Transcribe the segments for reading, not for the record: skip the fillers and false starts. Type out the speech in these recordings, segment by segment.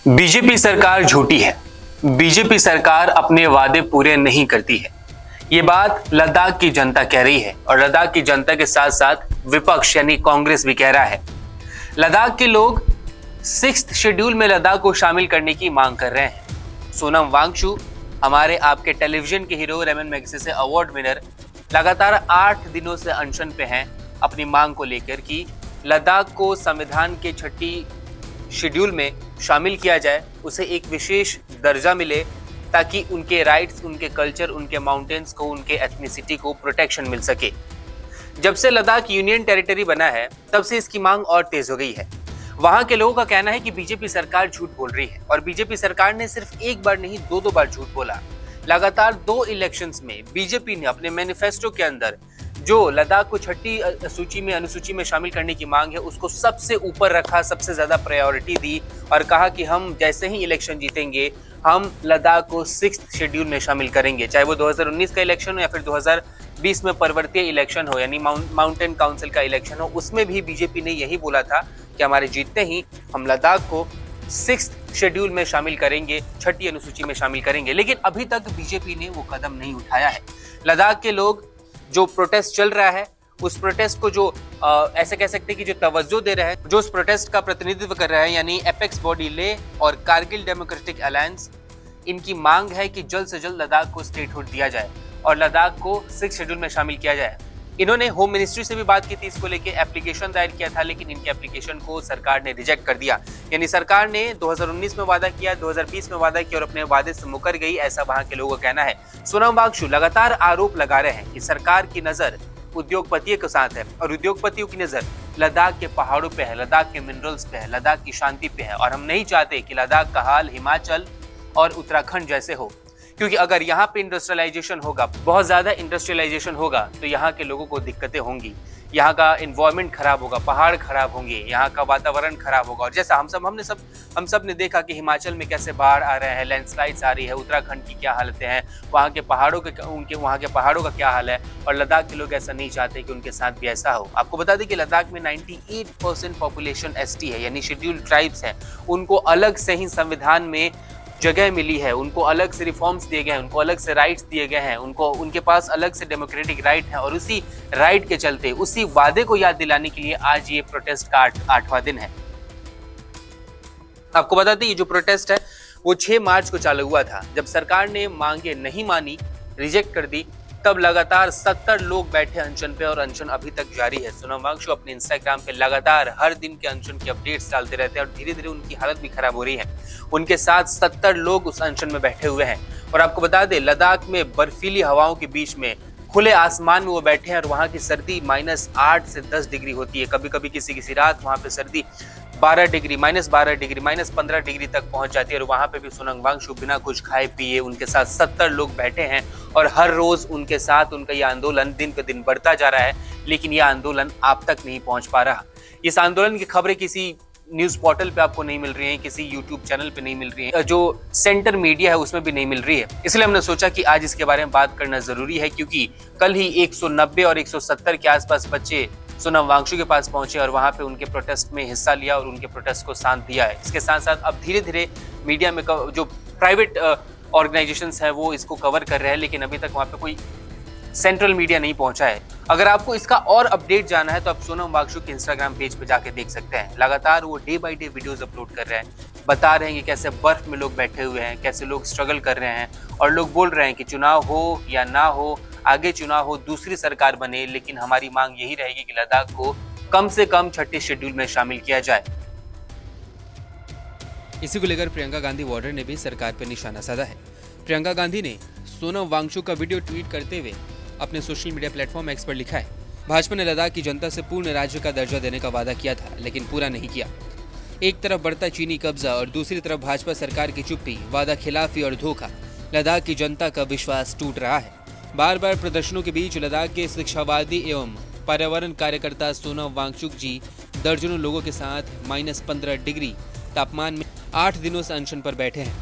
BJP सरकार झूठी है। बीजेपी सरकार अपने वादे पूरे नहीं करती है। ये बात लद्दाख की जनता कह रही है और लद्दाख की जनता के साथ साथ विपक्ष यानी कांग्रेस भी कह रहा है। लद्दाख के लोग 6th शेड्यूल में लद्दाख को शामिल करने की मांग कर रहे हैं। सोनम वांगचुक, हमारे आपके टेलीविजन के hero, Ramon Magsaysay award winner, लगातार 8 दिनों से अनशन पे हैं अपनी मांग को लेकर कि लद्दाख को संविधान के 6ठी शेड्यूल में शामिल किया जाए, उसे एक विशेष दर्जा मिले ताकि उनके राइट्स, उनके कल्चर, उनके माउंटेन्स को, उनके एथनिसिटी को प्रोटेक्शन मिल सके। जब से लद्दाख यूनियन टेरिटरी बना है तब से इसकी मांग और तेज हो गई है। वहां के लोगों का कहना है कि बीजेपी सरकार झूठ बोल रही है और बीजेपी सरकार ने सिर्फ एक बार नहीं, दो बार झूठ बोला। लगातार 2 इलेक्शंस में बीजेपी ने अपने मैनिफेस्टो के अंदर जो लद्दाख को 6ठी अनुसूची में शामिल करने की मांग है उसको सबसे ऊपर रखा, सबसे ज्यादा प्रायोरिटी दी और कहा कि हम जैसे ही इलेक्शन जीतेंगे हम लद्दाख को 6th शेड्यूल में शामिल करेंगे, चाहे वो 2019 का इलेक्शन हो या फिर 2020 में पर्वतीय इलेक्शन हो यानी माउंटेन काउंसिल का इलेक्शन हो। उसमें भी बीजेपी ने यही बोला था कि हमारे जीतते ही हम लद्दाख को 6th शेड्यूल में शामिल करेंगे, 6ठी अनुसूची में शामिल करेंगे। लेकिन अभी तक बीजेपी ने वो कदम नहीं उठाया है। लद्दाख के लोग जो प्रोटेस्ट चल रहा है उस प्रोटेस्ट को जो ऐसे कह सकते हैं कि जो तवज्जो दे रहा है, जो उस प्रोटेस्ट का प्रतिनिधित्व कर रहा है यानी एपेक्स बॉडी लेह और कारगिल डेमोक्रेटिक अलायंस, इनकी मांग है कि जल्द से जल्द लद्दाख को स्टेटहुड दिया जाए और लद्दाख को 6th शेड्यूल में शामिल किया जाए। इन्होंने होम मिनिस्ट्री से भी बात की थी, इसको लेके एप्लीकेशन दायर किया था, लेकिन इनके एप्लीकेशन को सरकार ने रिजेक्ट कर दिया। यानी सरकार ने 2019 में वादा किया, 2020 में वादा किया और अपने वादे से मुकर गई, ऐसा वहां के लोगों का कहना है। सोनम वांगचुक लगातार आरोप लगा रहे हैं कि सरकार की नजर उद्योगपतियों के साथ है और उद्योगपतियों की नजर लद्दाख के पहाड़ों पे है, लद्दाख के मिनरल्स पे है, लद्दाख की शांति पे है और हम नहीं चाहते कि लद्दाख का हाल हिमाचल और उत्तराखंड जैसे हो, क्योंकि अगर यहाँ पे इंडस्ट्रियलाइजेशन होगा, बहुत ज्यादा इंडस्ट्रियलाइजेशन होगा तो यहाँ के लोगों को दिक्कतें होंगी, यहाँ का एनवायरनमेंट खराब होगा, पहाड़ खराब होंगे, यहाँ का वातावरण खराब होगा। और जैसा हम सब ने देखा कि हिमाचल में कैसे बाढ़ आ रहे हैं, लैंडस्लाइड्स आ रही है, उत्तराखंड की क्या हालतें हैं, वहाँ के पहाड़ों का क्या हाल है और लद्दाख के लोग ऐसा नहीं चाहते कि उनके साथ भी ऐसा हो। आपको बता दें कि लद्दाख में 98% पॉपुलेशन ST है यानी शेड्यूल्ड ट्राइब्स है। उनको अलग से ही संविधान में जगह मिली है, उनको अलग से रिफॉर्म्स दिए गए हैं, उनको अलग से राइट्स दिए गए हैं, उनके पास अलग से डेमोक्रेटिक राइट है और उसी राइट के चलते, उसी वादे को याद दिलाने के लिए आज ये प्रोटेस्ट का 8वां दिन है। आपको बता दें ये जो प्रोटेस्ट है वो 6 मार्च को चालू हुआ था। जब सरकार ने मांगे नहीं मानी, रिजेक्ट कर दी, तब लगातार 70 लोग बैठे अनशन पे और अनशन अभी तक जारी है। सोनम वांगचुक अपने इंस्टाग्राम पे लगातार हर दिन के अनशन की अपडेट्स डालते रहते हैं और धीरे धीरे उनकी हालत भी खराब हो रही है। उनके साथ 70 लोग उस अनशन में बैठे हुए हैं और आपको बता दें लद्दाख में बर्फीली हवाओं के बीच में खुले आसमान में वो बैठे हैं और वहाँ की सर्दी -8 से 10 डिग्री होती है। कभी कभी किसी रात वहाँ पे सर्दी -12 डिग्री, -15 डिग्री तक पहुंच जाती है और वहां पे भी सोनम वांगचुक बिना कुछ खाए पिए उनके साथ 70 लोग बैठे हैं और हर रोज उनके साथ उनका यह आंदोलन दिन पे दिन बढ़ता जा रहा है, लेकिन यह आंदोलन आप तक नहीं पहुंच पा रहा। इस आंदोलन की खबरें किसी न्यूज पोर्टल पे आपको नहीं मिल रही है, किसी यूट्यूब चैनल पे नहीं मिल रही है, जो सेंटर मीडिया है उसमें भी नहीं मिल रही है। इसलिए हमने सोचा कि आज इसके बारे में बात करना जरूरी है, क्योंकि कल ही 190 और 170 के आसपास बच्चे सोनम वांगचुक के पास पहुंचे और वहां पे उनके प्रोटेस्ट में हिस्सा लिया और उनके प्रोटेस्ट को शांत दिया है। इसके साथ साथ अब धीरे धीरे मीडिया में जो प्राइवेट ऑर्गेनाइजेशंस हैं वो इसको कवर कर रहे हैं, लेकिन अभी तक वहां पे कोई सेंट्रल मीडिया नहीं पहुंचा है। अगर आपको इसका और अपडेट जानना है तो आप सोनम वांगचुक के इंस्टाग्राम पेज पे जाके देख सकते हैं। लगातार वो day by day videos upload कर रहे हैं, बता रहे हैं कि कैसे बर्फ में लोग बैठे हुए हैं, कैसे लोग स्ट्रगल कर रहे हैं और लोग बोल रहे हैं कि चुनाव हो या ना हो, आगे चुनाव हो, दूसरी सरकार बने, लेकिन हमारी मांग यही रहेगी कि लद्दाख को कम से कम 6ठे शेड्यूल में शामिल किया जाए। इसी को लेकर प्रियंका गांधी वार्डर ने भी सरकार पर निशाना साधा है। प्रियंका गांधी ने सोनम वांगचुक का वीडियो ट्वीट करते हुए अपने सोशल मीडिया प्लेटफॉर्म एक्स पर लिखा है, भाजपा ने लद्दाख की जनता से पूर्ण राज्य का दर्जा देने का वादा किया था लेकिन पूरा नहीं किया। एक तरफ बढ़ता चीनी कब्जा और दूसरी तरफ भाजपा सरकार की चुप्पी, वादा खिलाफी और धोखा, लद्दाख की जनता का विश्वास टूट रहा है। बार बार प्रदर्शनों के बीच लद्दाख के शिक्षावादी एवं पर्यावरण कार्यकर्ता सोनम वांगचुक जी दर्जनों लोगों के साथ -15 डिग्री तापमान में 8 दिनों से अनशन पर बैठे हैं।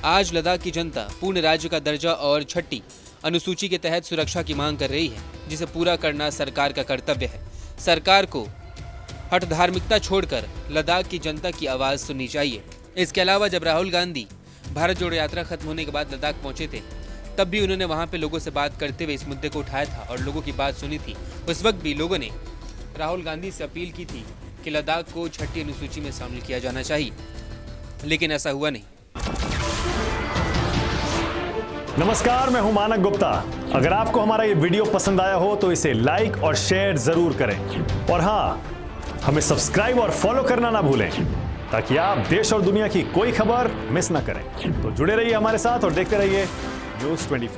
आज लद्दाख की जनता पूर्ण राज्य का दर्जा और 6ठी अनुसूची के तहत सुरक्षा की मांग कर रही है, जिसे पूरा करना सरकार का कर्तव्य है। सरकार को हठ धार्मिकता छोड़कर लद्दाख की जनता की आवाज सुननी चाहिए। इसके अलावा जब राहुल गांधी भारत जोड़ो यात्रा खत्म होने के बाद लद्दाख पहुंचे थे, तब भी उन्होंने वहां पे लोगों से बात करते हुए इस मुद्दे को उठाया था और लोगों की बात सुनी थी। उस वक्त भी लोगों ने राहुल गांधी से अपील की थी कि लद्दाख को 6ठी अनुसूची में शामिल किया जाना चाहिए, लेकिन ऐसा हुआ नहीं। नमस्कार, मैं हूं मानक गुप्ता। अगर आपको हमारा ये वीडियो पसंद आया हो तो इसे लाइक और शेयर जरूर करें और हाँ, हमें सब्सक्राइब और फॉलो करना ना भूलें ताकि आप देश और दुनिया की कोई खबर मिस ना करें। तो जुड़े रहिए हमारे साथ और देखते रहिए न्यूज़ 24।